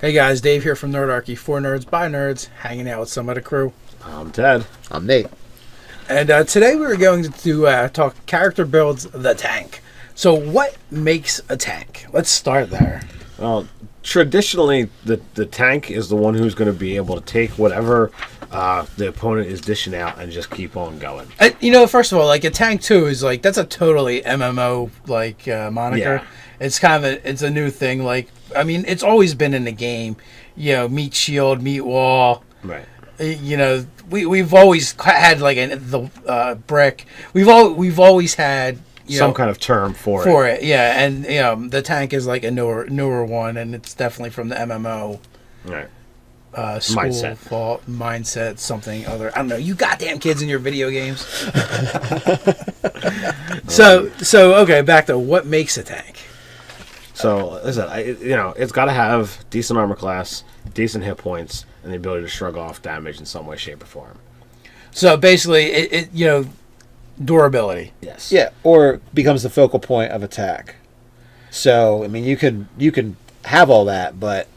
Hey guys, Dave here from Nerdarchy, for nerds by nerds, hanging out with some of the crew. I'm Ted. I'm Nate. And today we're going to talk character builds the tank. So what makes a tank? Let's start there. Well, traditionally, the tank is the one who's going to be able to take whatever the opponent is dishing out and just keep on going. First of all, like a tank 2 is like, that's a totally MMO moniker. Yeah. It's kind of it's a new thing. It's always been in the game. Meat shield, meat wall. Right. We've always had the brick. We've always had some kind of term for it. Yeah, and the tank is like a newer one, and it's definitely from the MMO. Right. School mindset, something other. I don't know. You goddamn kids in your video games. So okay, back to what makes a tank. So, as I said, it's got to have decent armor class, decent hit points, and the ability to shrug off damage in some way, shape, or form. So basically, durability. Yes. Yeah, or becomes the focal point of attack. So, I mean, you can have all that, but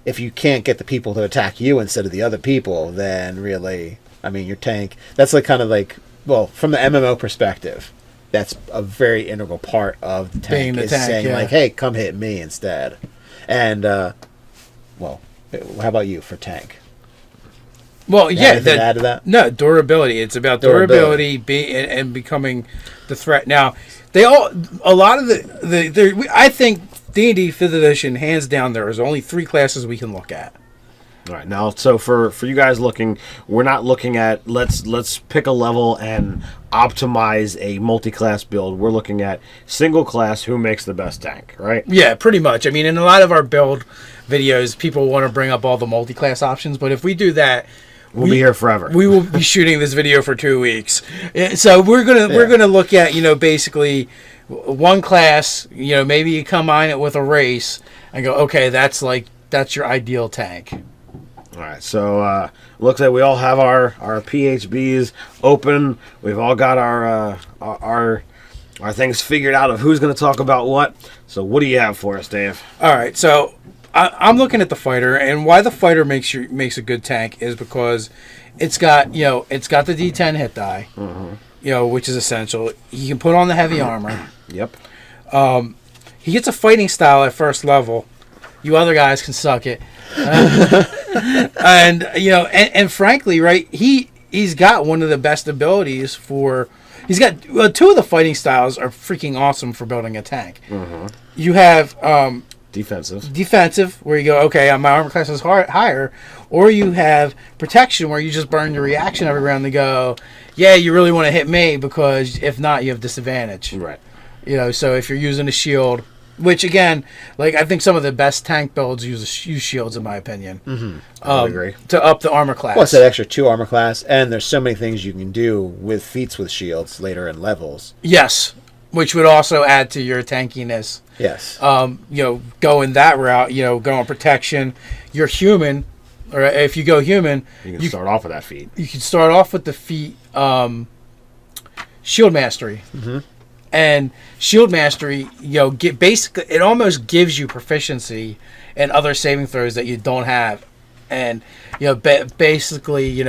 if you can't get the people to attack you instead of the other people, then really, I mean, your tank, that's from the MMO perspective, that's a very integral part of the tank. Being the tank, saying, hey, come hit me instead. And, how about you for tank? Well, yeah. Anything to add to that? No, durability. It's about durability and becoming the threat. Now, I think D&D 5th edition, hands down, there is only 3 classes we can look at. All right. Now, so for you guys looking, we're not looking at let's pick a level and optimize a multi-class build. We're looking at single class, who makes the best tank, right? Yeah, pretty much. I mean, in a lot of our build videos, people want to bring up all the multi-class options, but if we do that, we'll be here forever. We will be shooting this video for 2 weeks. So we're gonna look at basically one class. Maybe you combine it with a race and go, okay, that's your ideal tank. All right, so looks like we all have our PHBs open. We've all got our things figured out of who's going to talk about what. So what do you have for us, Dave? All right, so I'm looking at the fighter, and why the fighter makes a good tank is because it's got the D10 hit die, which is essential. You can put on the heavy armor. Yep. He gets a fighting style at first level. You other guys can suck it. And frankly, right, he's got one of the best abilities for. He's got 2 of the fighting styles are freaking awesome for building a tank. You have defensive, where you go, okay, my armor class is higher, or you have protection, where you just burn your reaction every round to go, yeah, you really want to hit me, because if not, you have disadvantage. Right. So if you're using a shield. Which, again, I think some of the best tank builds use shields, in my opinion. I agree. To up the armor class. Well, it's that extra 2 armor class, and there's so many things you can do with feats with shields later in levels. Yes, which would also add to your tankiness. Yes. Going that route, going protection. You're human, or if you go human... You can start off with that feat. You can start off with the feat Shield Mastery. And Shield Mastery, basically, it almost gives you proficiency in other saving throws that you don't have. And, basically,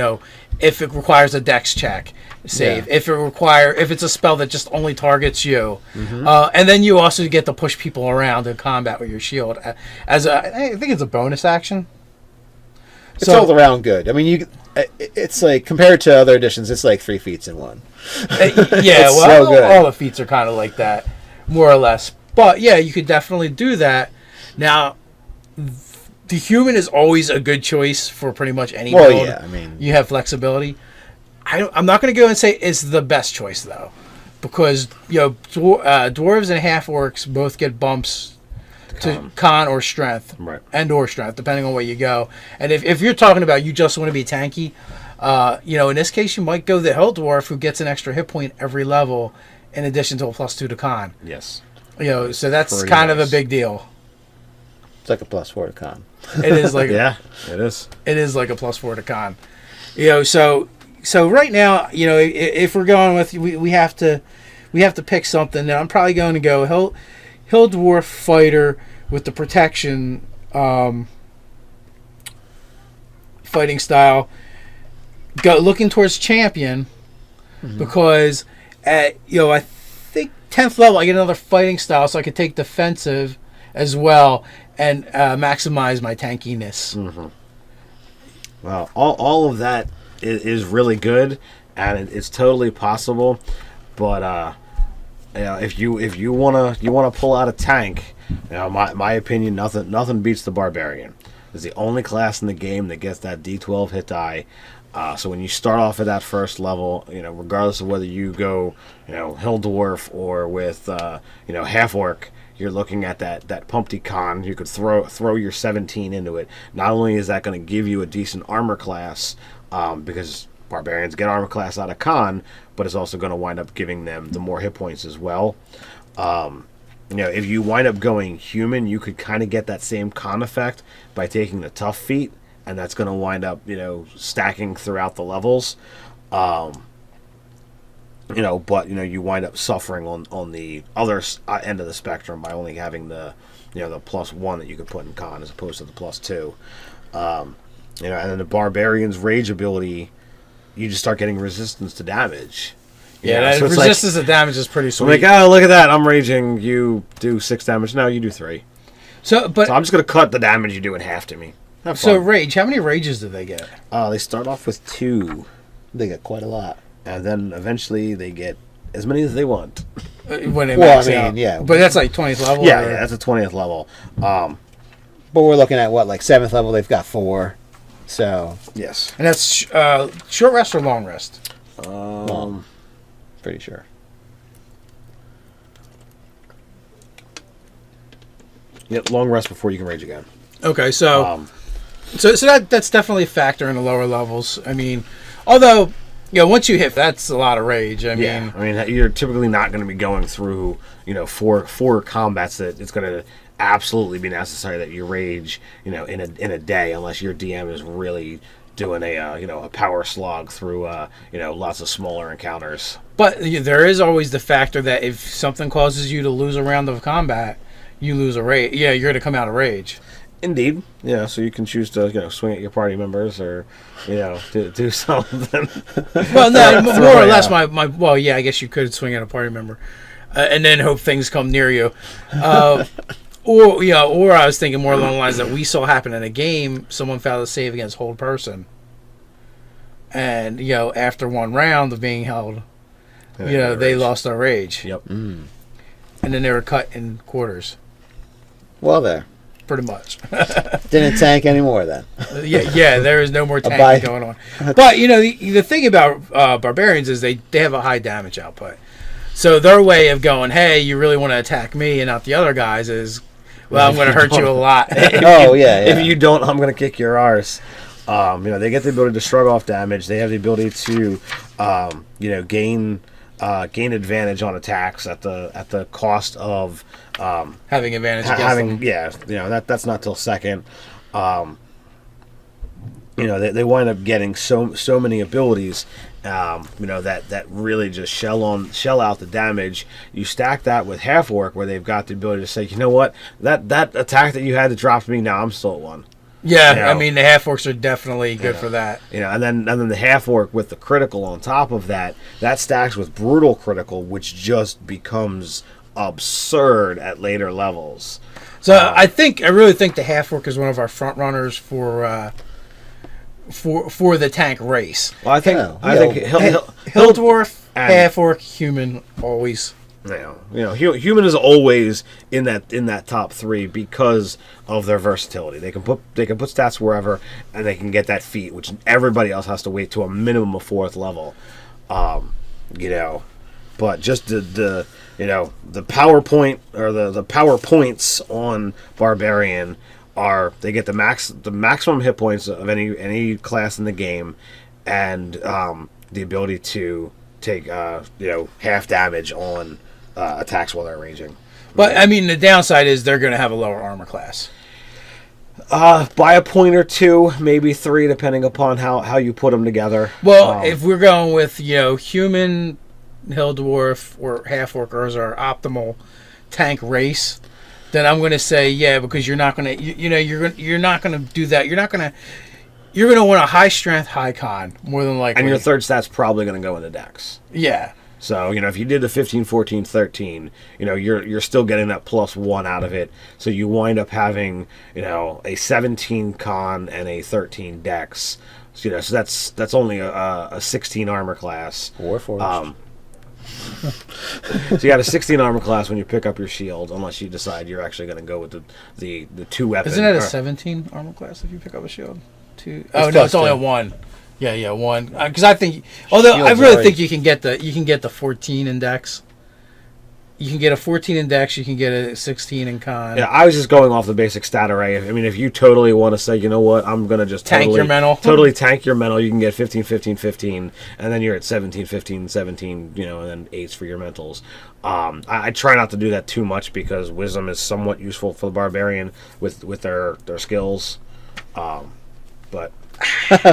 if it requires a dex check, save. Yeah. If it's a spell that just only targets you. And then you also get to push people around in combat with your shield. I think it's a bonus action. It's all around good. I mean, it's compared to other editions, it's 3 feats in one. Yeah, well, so all the feats are kind of like that, more or less. But yeah, you could definitely do that. Now, the human is always a good choice for pretty much any build. Well, yeah, I mean, you have flexibility. I'm not going to go and say it's the best choice though, because dwarves and half orcs both get bumps to con or strength, right, and or strength, depending on where you go. And if you're talking about you just want to be tanky, in this case you might go the Hill Dwarf, who gets an extra hit point every level, in addition to a +2 to con. Yes. So that's kind of a big deal. It's like a +4 to con. It is like yeah, it is. It is like a +4 to con. So right now, if we're going with we have to pick something. Then I'm probably going to go Hill Dwarf fighter with the protection fighting style, go looking towards champion, because at I think 10th level I get another fighting style, so I could take defensive as well and maximize my tankiness. Well, all of that is really good, and it's totally possible. But if you wanna pull out a tank, my opinion, nothing beats the barbarian. It's the only class in the game that gets that D12 hit die. So when you start off at that first level, regardless of whether you go, Hill Dwarf or with, Half Orc, you're looking at that Pumpty Con. You could throw your 17 into it. Not only is that going to give you a decent armor class, because barbarians get armor class out of Con, but it's also going to wind up giving them the more hit points as well. If you wind up going human, you could kind of get that same Con effect by taking the tough feat, and that's going to wind up, stacking throughout the levels. But you wind up suffering on the other end of the spectrum by only having the +1 that you could put in Con as opposed to the +2. And then the barbarian's rage ability, you just start getting resistance to damage. So resistance to damage is pretty sweet. I'm like, oh, look at that! I'm raging. You do 6 damage. No, you do 3. So I'm just gonna cut the damage you do in half to me. So rage, how many rages do they get? They start off with 2. They get quite a lot. And then eventually they get as many as they want. When they max out. Yeah. But that's like 20th level? Yeah, that's a 20th level. But we're looking at, like 7th level, they've got 4. So... Yes. And that's short rest or long rest? Long. Pretty sure. Yep, long rest before you can rage again. Okay, so that's definitely a factor in the lower levels. I mean, although... once you hit, that's a lot of rage. I mean, you're typically not going to be going through, four combats that it's going to absolutely be necessary that you rage, in a day, unless your DM is really doing a power slog through, lots of smaller encounters. But there is always the factor that if something causes you to lose a round of combat, you lose a rage. Yeah, you're going to come out of rage. Indeed. Yeah, so you can choose to, swing at your party members or, do something. Well, no, more or less well, yeah, I guess you could swing at a party member and then hope things come near you. Or I was thinking more along the lines that we saw happen in a game. Someone failed to save against hold person. And, after one round of being held, they lost their rage. Yep. And then they were cut in quarters. Well, there. Pretty much. Didn't tank anymore then. yeah, there is no more tanking going on. But, the thing about barbarians is they have a high damage output. So their way of going, hey, you really want to attack me and not the other guys is, well, I'm going to hurt you a lot. If you don't, I'm going to kick your arse. They get the ability to shrug off damage. They have the ability to, gain advantage on attacks at the cost of having advantage against them. Yeah, that's not till second. They wind up getting so many abilities, that really just shell out the damage. You stack that with Half Orc, where they've got the ability to say, you know what, that attack that you had to drop me, now I'm still at 1. Yeah, I mean the half orcs are definitely good for that. And then the half orc with the critical on top of that stacks with brutal critical, which just becomes absurd at later levels. So I really think the half orc is one of our front runners for the tank race. Well, I think Hill Dwarf, half orc, human always. Human is always in that top 3 because of their versatility. They can put stats wherever, and they can get that feat, which everybody else has to wait to a minimum of 4th level. But just the PowerPoint or the power points on Barbarian are they get the maximum hit points of any class in the game, and the ability to take half damage on attacks while they're raging. But I mean, the downside is they're going to have a lower armor class. By a point or 2, maybe 3, depending upon how you put them together. Well, if we're going with human, Hill Dwarf, or half orc as our optimal tank race, then I'm going to say because you're not going to you're not going to do that. You're not going to you're going to want a high strength, high con, more than likely. And your third stat's probably going to go in the dex. Yeah. So, if you did the 15, 14, 13, you're still getting that +1 out of it. So you wind up having, a 17 con and a 13 dex. So, so that's only a 16 armor class. Warforged. So you got a 16 armor class when you pick up your shield, unless you decide you're actually going to go with the 2 weapon. Isn't it a 17 armor class if you pick up a shield? 2. Oh It's no, it's only a +2. 1. Yeah, 1. Because I think, although I Shields really are- think you can get the 14 index. You can get a 14 in dex. You can get a 16 in con. Yeah, I was just going off the basic stat array. If you totally want to say, you know what, I'm going to just Tank your mental. Totally tank your mental. You can get 15, 15, 15, and then you're at 17, 15, 17, and then 8s for your mentals. I try not to do that too much because wisdom is somewhat useful for the barbarian with their skills. But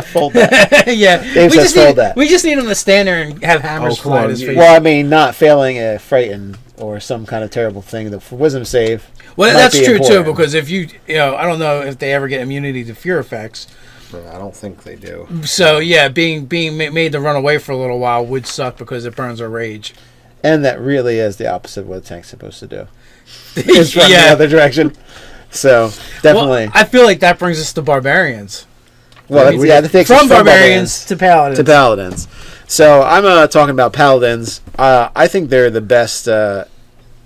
Fold that. Yeah, Dave says fold that. we just need him to stand there and have hammers come fly at on, his face. Well, I mean, not failing a frighten or some kind of terrible thing. The wisdom save. Well, might that's be true important. too, because if you I don't know if they ever get immunity to fear effects. I don't think they do. So yeah, being made to run away for a little while would suck because it burns a rage. And that really is the opposite of what a tank's supposed to do. It's run the Yeah. other direction. So definitely. Well, I feel like that brings us to barbarians. Well, that takes us From barbarians to paladins. to paladins. So I'm talking about paladins. I think they're the best out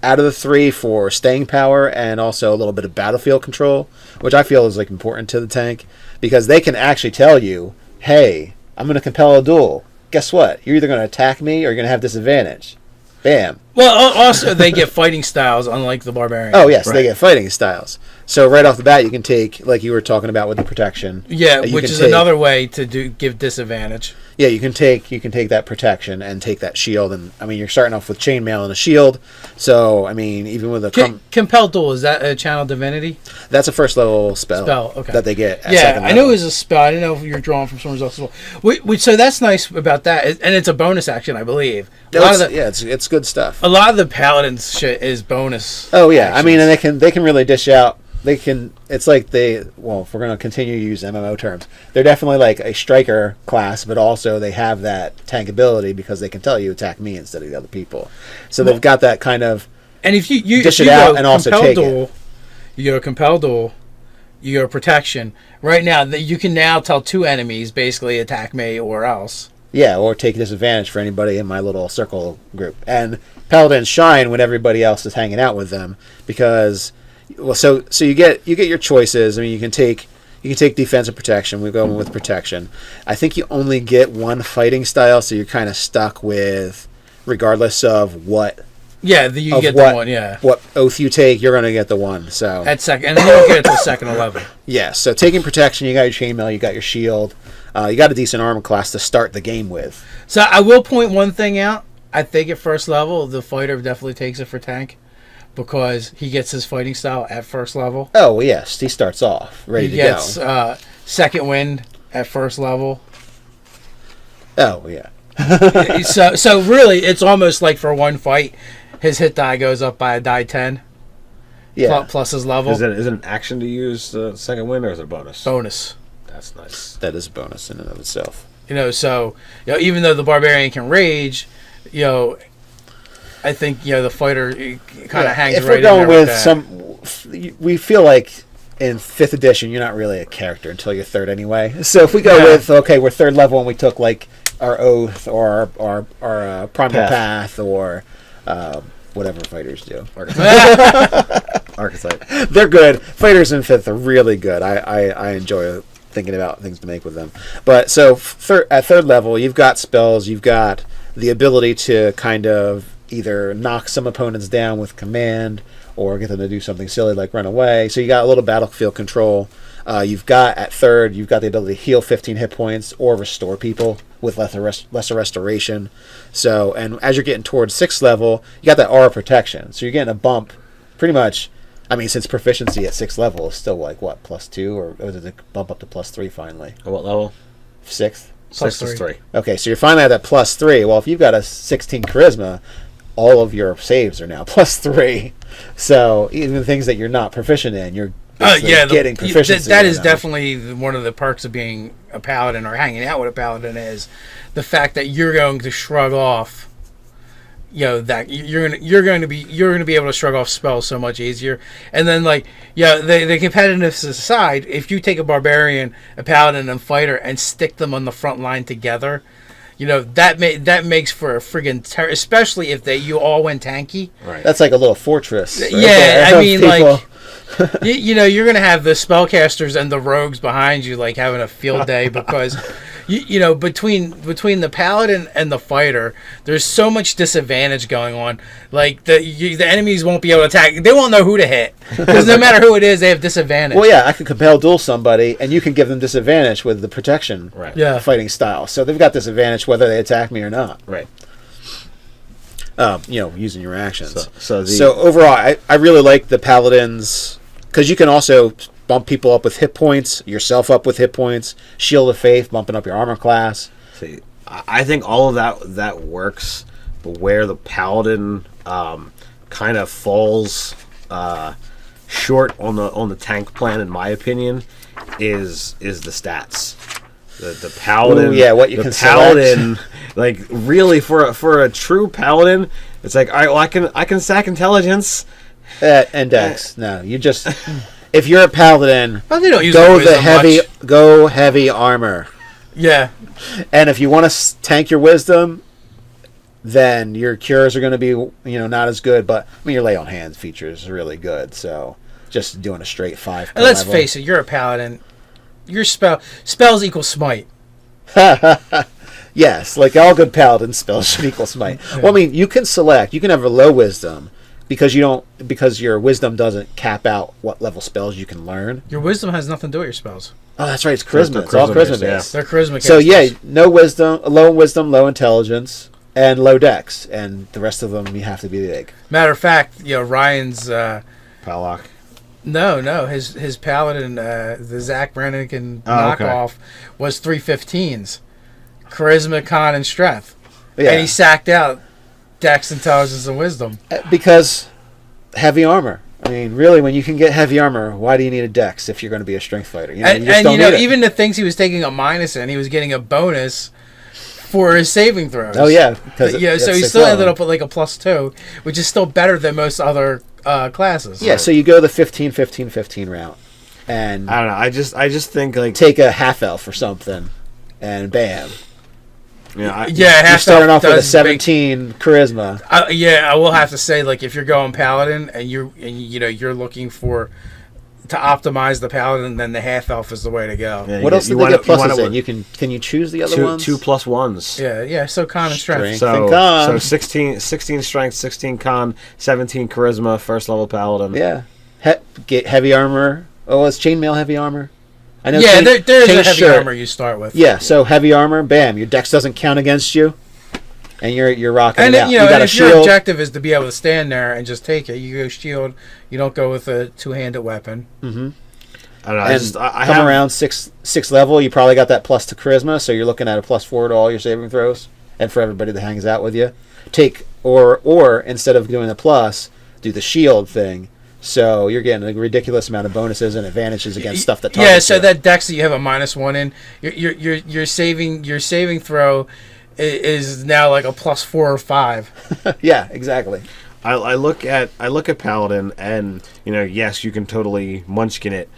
of the 3 for staying power and also a little bit of battlefield control, which I feel is important to the tank because they can actually tell you, "Hey, I'm going to compel a duel. Guess what? You're either going to attack me or you're going to have disadvantage." Bam. Well, also they get fighting styles, unlike the barbarians. Oh yes, Right. they get fighting styles. So right off the bat, you can take, like you were talking about with the protection. Yeah, you which can is take- another way to give disadvantage. Yeah, you can take that protection and take that shield, and I mean you're starting off with chainmail and a shield. So I mean, even with a Compel Duel, is that a channel divinity? that's a first level spell. Okay. That they get. At Yeah, second I knew level. it was a spell. I didn't know if you were drawing from someone else's spell. So that's nice about that, and it's a bonus action, I believe. It's good stuff. A lot of the paladins shit is bonus. Oh yeah, I mean, actions. and they can really dish out. They can. It's like if we're going to continue to use MMO terms, they're definitely like a striker class, but also they have that tank ability because they can tell you attack me instead of the other people. So they've got that kind of. And if you dish if it you out go and also Compel take it. Duel, you go Compel Duel, you go Protection. Right now, you can now tell 2 enemies basically attack me or else. Yeah, or take disadvantage for anybody in my little circle group. And paladins shine when everybody else is hanging out with them because, so you get your choices. I mean, you can take defense and protection. We're going with protection. I think you only get one fighting style, so you're kind of stuck with, regardless of what. Yeah, you of get what, the one. Yeah, what oath you take, you're going to get the one. So at second, and then you don't get it till second level. yeah. So taking protection, you got your chainmail, you got your shield. You got a decent armor class to start the game with. So I will point one thing out. I think at first level, the fighter definitely takes it for tank because he gets his fighting style at first level. Oh well, yes, he starts off ready He to gets go. second wind at first level. Oh yeah. So really, it's almost like for one fight, his hit die goes up by a die 10. Yeah. Plus his level. Is it an action to use the second win, or is it a bonus? Bonus. That's nice. That is a bonus in and of itself. So even though the barbarian can rage, I think the fighter kind of hangs if right we're going in there with that. we feel like in 5th edition, you're not really a character until you're 3rd anyway. So if we go Yeah. with, okay, we're 3rd level and we took like our oath or our primal path or whatever fighters do. Archetype. They're good. Fighters in 5th are really good. I enjoy thinking about things to make with them. But so at 3rd level, you've got spells, you've got the ability to kind of either knock some opponents down with command or get them to do something silly like run away. So you got a little battlefield control. You've got at 3rd, you've got the ability to heal 15 hit points or restore people with lesser restoration. So, and as you're getting towards 6th level, you got that aura protection. So you're getting a bump pretty much. I mean, since proficiency at 6th level is still like what, +2, or did it bump up to +3 finally? At what level? 6th. Plus 6 is 3. Okay, so you're finally at that +3. Well, if you've got a 16 charisma, all of your saves are now +3. So even things that you're not proficient in, you're getting proficiency. That is definitely one of the perks of being a paladin or hanging out with a paladin is the fact that you're going to shrug off. That you're going to be able to shrug off spells so much easier. And then the competitiveness aside, if you take a barbarian, a paladin, and fighter and stick them on the front line together, that makes for a friggin' especially if you all went tanky. Right. That's like a little fortress. Right yeah, I mean you're going to have the spellcasters and the rogues behind you having a field day because between the paladin and the fighter, there's so much disadvantage going on. The enemies won't be able to attack. They won't know who to hit because no matter who it is, they have disadvantage. Well, yeah, I can compel duel somebody, and you can give them disadvantage with the protection fighting style. So they've got disadvantage whether they attack me or not. Right. Using your actions. So overall, I really like the paladins because you can also bump people up with hit points, yourself up with hit points, Shield of Faith, bumping up your armor class. See, I think all of that works, but where the paladin kind of falls short on the tank plan, in my opinion, is the stats. The paladin, what you can paladin, really for a true paladin, it's all right. Well, I can sack intelligence and dex. No, you just. If you're a paladin, they don't use go heavy armor. Yeah. And if you want to tank your wisdom, then your cures are going to be not as good. But your lay on hands feature is really good. So just doing a straight 5. And let's face it, you're a paladin. Your spells equal smite. Yes, like all good paladin spells should equal smite. Yeah. Well, you can select. You can have a low wisdom. Because your wisdom doesn't cap out what level spells you can learn. Your wisdom has nothing to do with your spells. Oh, that's right. It's charisma. It's all charisma based. They're charisma casters. So no wisdom, low intelligence, and low dex, and the rest of them you have to be big. Matter of fact, Ryan's Palak. No, his paladin, the Zach Brannigan knockoff, was 315s, charisma, con, and strength, and he sacked out dex, intelligence, and wisdom. Because heavy armor. Really, when you can get heavy armor, why do you need a dex if you're going to be a strength fighter? Even the things he was taking a minus in, he was getting a bonus for his saving throws. Oh yeah, so he still ended up with a +2, which is still better than most other classes. Yeah, so you go the 15-15-15 route, and I don't know. I just think take a half elf or something, and bam. You're starting off with a 17 charisma. I will have to say, if you're going paladin and you're looking to optimize the paladin, then the half elf is the way to go. Yeah, what else did they get pluses in? Can you choose the other ones? 2 +1s. Yeah. So con and strength. So 16 strength, 16 con, 17 charisma, first level paladin. Yeah. Get heavy armor. Oh, it's chainmail heavy armor. I know. Yeah, there's a heavy armor you start with. Yeah, so heavy armor, bam, your dex doesn't count against you, and you're rocking it out. You got if your objective is to be able to stand there and just take it, you go shield. You don't go with a two-handed weapon. Mm-hmm. I don't know. I come around six level, you probably got that plus to charisma, so you're looking at a +4 to all your saving throws, and for everybody that hangs out with you, or instead of doing the plus, do the shield thing. So you're getting a ridiculous amount of bonuses and advantages against stuff that targets so that dex that you have a -1 in, your saving throw is now a +4 or 5. Yeah, exactly. I look at Paladin, and yes, you can totally munchkin it,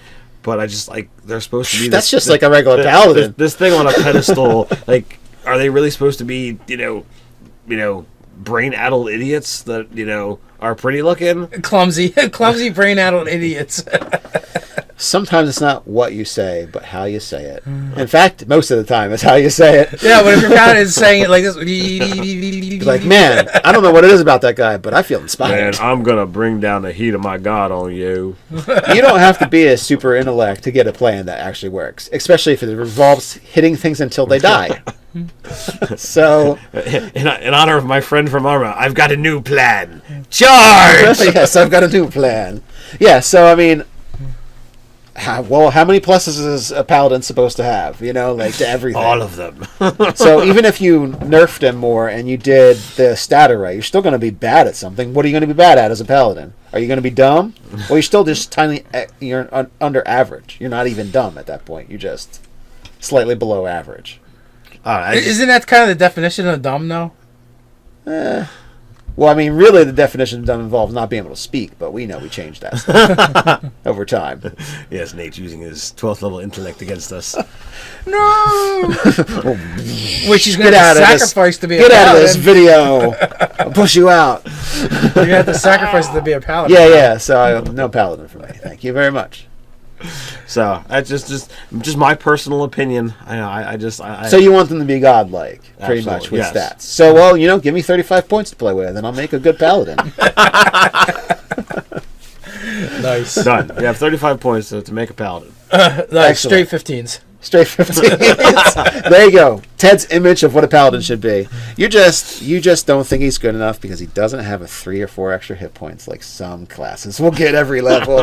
but I just they're supposed to be. That's just like a regular Paladin. This thing on a pedestal. Are they really supposed to be brain-addled idiots that are pretty looking? Clumsy brain-addled idiots. Sometimes it's not what you say, but how you say it. In fact, most of the time, it's how you say it. Yeah, but if your paladin is saying it like this, man, I don't know what it is about that guy, but I feel inspired. Man, I'm gonna bring down the heat of my god on you. You don't have to be a super intellect to get a plan that actually works, especially if it involves hitting things until they die. So, in honor of my friend from Arma, I've got a new plan. Charge! Yes, I've got a new plan. Yeah, so Well, how many pluses is a paladin supposed to have? You know, like to everything. All of them. So even if you nerfed him more and you did the stat array, you're still going to be bad at something. What are you going to be bad at as a paladin? Are you going to be dumb? Well, you're still just tiny. You're under average. You're not even dumb at that point. You're just slightly below average. Isn't that kind of the definition of dumb, though? Well, I mean, really, the definition of dumb involves not being able to speak, but we know we changed that stuff over time. Yes, Nate's using his 12th level intellect against us. No! Which he's going to Get sacrifice to be a Get paladin. out of this video! I'll push you out. You have to sacrifice to be a paladin. Yeah. So no paladin for me. Thank you very much. So that's just my personal opinion. So you want them to be godlike, pretty Absolutely, much, with yes. stats. So, well, give me 35 points to play with, and I'll make a good paladin. Nice. Done. You have 35 points to make a paladin. Nice. Straight 15s. Straight 15. There you go. Ted's image of what a paladin should be. You just don't think he's good enough because he doesn't have a 3 or 4 extra hit points like some classes will get every level.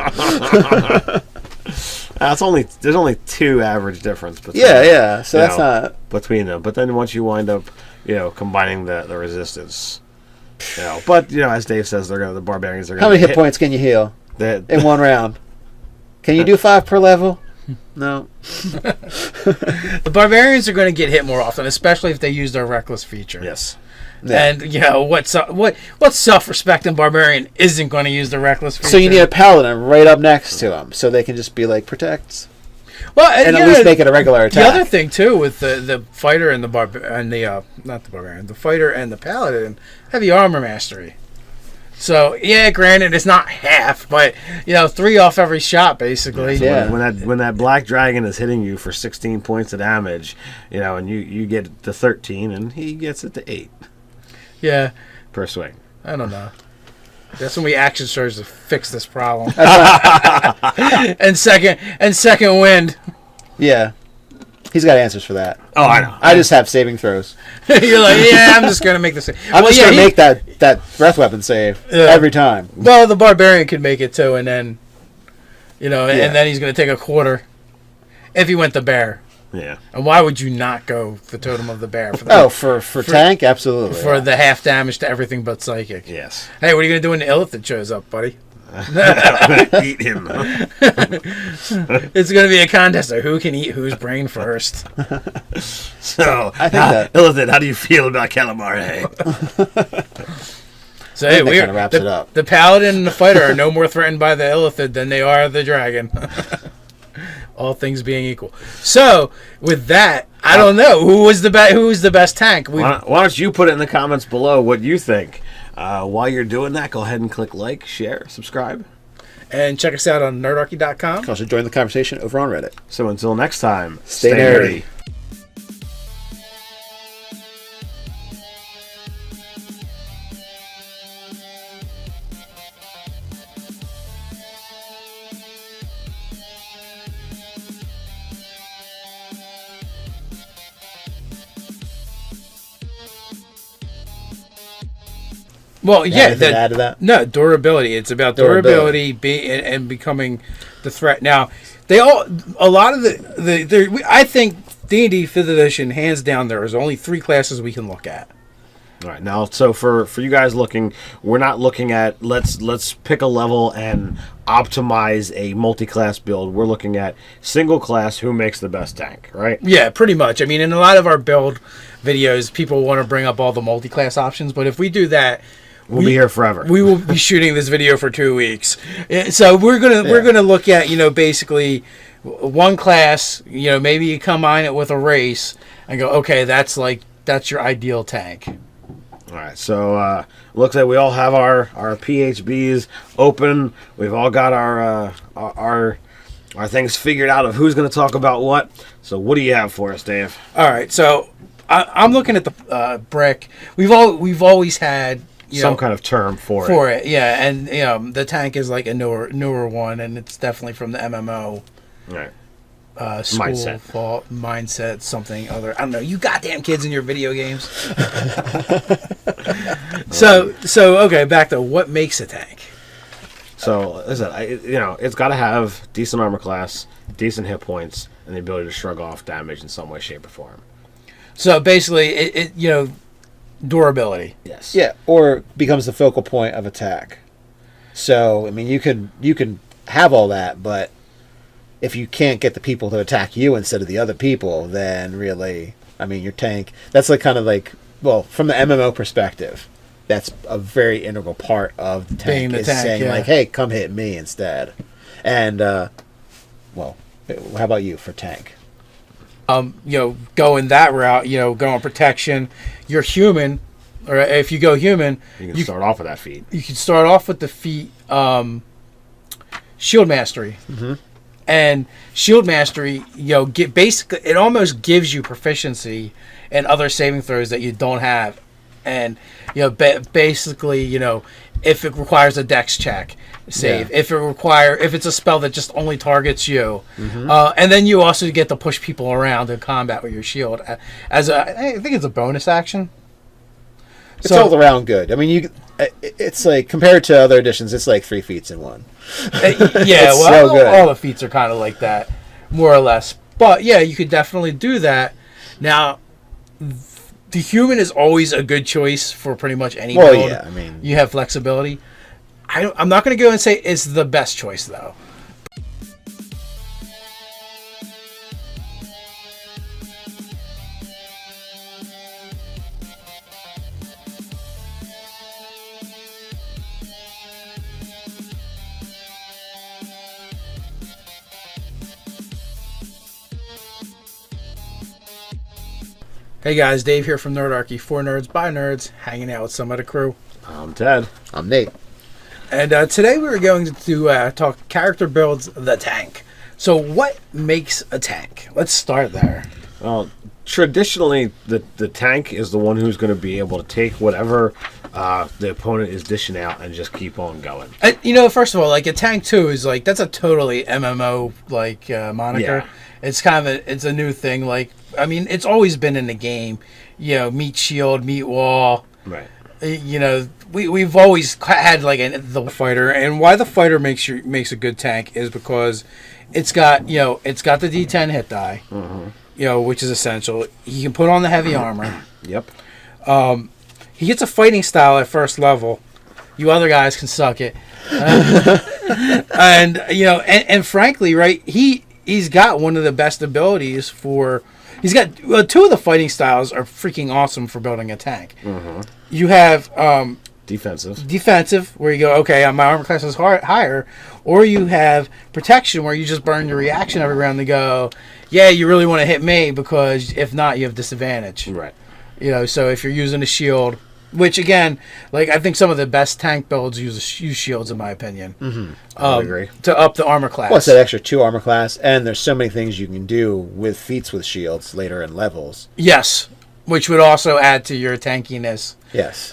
There's only 2 average difference between Yeah. So that's not between them. But then once you wind up, combining the resistance, But as Dave says, the barbarians are going. How many hit points can you heal in one round? Can you do 5 per level? No. The barbarians are going to get hit more often, especially if they use their reckless feature. Yes. Yeah. And what self-respecting barbarian isn't going to use the reckless feature? So you need a paladin right up next to him, so they can just be like protects. Well, And at least make it a regular attack. The other thing too with the fighter and the fighter and the paladin, heavy armor mastery. So yeah, granted it's not half, but 3 off every shot basically. So Yeah. when that black dragon is hitting you for 16 points of damage, and you get it to 13, and he gets it to 8 Yeah. per swing. I don't know. That's when we action surge to fix this problem. and second wind. Yeah. He's got answers for that. Oh, I know. I just have saving throws. You're like, yeah, I'm just gonna make this. I'm just going to make that breath weapon save every time. Well, the barbarian could make it too, and then, and then he's gonna take a quarter if he went the bear. Yeah. And why would you not go the totem of the bear? For tank, absolutely. For the half damage to everything but psychic. Yes. Hey, what are you gonna do when the illithid shows up, buddy? Eat him. It's gonna be a contest of who can eat whose brain first. So, I think that Illithid, how do you feel about calamari? So hey, that kinda wraps it up. The paladin and the fighter are no more threatened by the illithid than they are the dragon. All things being equal. So with that, I don't know who was the best tank. Why don't you put it in the comments below what you think? While you're doing that, go ahead and click like, share, subscribe. And check us out on nerdarchy.com. Also join the conversation over on Reddit. So until next time, Stay nerdy. Well, yeah, Anything to add to that? No, durability. It's about durability and becoming the threat. Now, I think D&D 5th edition, hands down, there is only 3 classes we can look at. All right, now, so for you guys looking, we're not looking at let's pick a level and optimize a multi-class build. We're looking at single class, who makes the best tank, right? Yeah, pretty much. I mean, in a lot of our build videos, people want to bring up all the multi-class options, but if we do that, We'll be here forever. We will be shooting this video for 2 weeks. So we're gonna look at basically one class. Maybe you combine it with a race and go, okay, that's your ideal tank. All right, so looks like we all have our PHBs open. We've all got our things figured out of who's going to talk about what. So what do you have for us, Dave? All right, so I'm looking at the brick. We've always had some kind of term for it. Yeah, and the tank is like a newer one, and it's definitely from the MMO. Right. School Mindset. Mindset, something other. I don't know. You goddamn kids in your video games. So okay, back to what makes a tank. So, listen, it's got to have decent armor class, decent hit points, and the ability to shrug off damage in some way, shape, or form. So basically, durability. Yes. Yeah, or becomes the focal point of attack. So, I mean, you can have all that, but if you can't get the people to attack you instead of the other people, then really, I mean, your tank, that's like kind of like, well, from the MMO perspective, that's a very integral part of the tank. Being the tank, saying yeah. like, hey, come hit me instead. And, well, how about you for tank? Going that route, going protection, you're human, or if you go human, You can start off with that feat. you can start off with the feat Shield Mastery. Mm-hmm. And Shield Mastery, basically, it almost gives you proficiency in other saving throws that you don't have. And, basically, if it requires a dex check, save. Yeah. If it's a spell that just only targets you. Mm-hmm. And then you also get to push people around in combat with your shield. I think it's a bonus action. It's all around good. I mean, it's like, compared to other editions, it's like 3 feats in one. Yeah, It's well, so good. all the feats are kind of like that, more or less. But yeah, you could definitely do that. Now, the human is always a good choice for pretty much any Well, build. yeah, I mean, You have flexibility. I'm not going to go and say it's the best choice, though. Hey guys, Dave here from Nerdarchy, for nerds by nerds, hanging out with some of the crew. I'm Ted. I'm Nate. And today we were going to talk character builds the tank. So what makes a tank? Let's start there. Well, traditionally, the tank is the one who's going to be able to take whatever the opponent is dishing out and just keep on going. First of all, like a tank 2 is like, that's a totally MMO moniker. Yeah. It's it's a new thing. Like, I mean, it's always been in the game. Meat shield, meat wall. Right. We've always had the fighter, and why the fighter makes a good tank is because it's got the D10 hit die, which is essential. He can put on the heavy armor. Yep. He gets a fighting style at first level. You other guys can suck it. And frankly, right, he's got one of the best abilities for. He's got 2 of the fighting styles are freaking awesome for building a tank. Mm-hmm. You have Defensive, where you go, okay, my armor class is higher, or you have protection, where you just burn your reaction every round to go, yeah, you really want to hit me, because if not, you have disadvantage. Right. So if you're using a shield, which again, I think some of the best tank builds use shields, in my opinion. Mm-hmm. I agree. To up the armor class. Well, it's that extra 2 armor class, and there's so many things you can do with feats with shields later in levels. Yes, which would also add to your tankiness. Yes.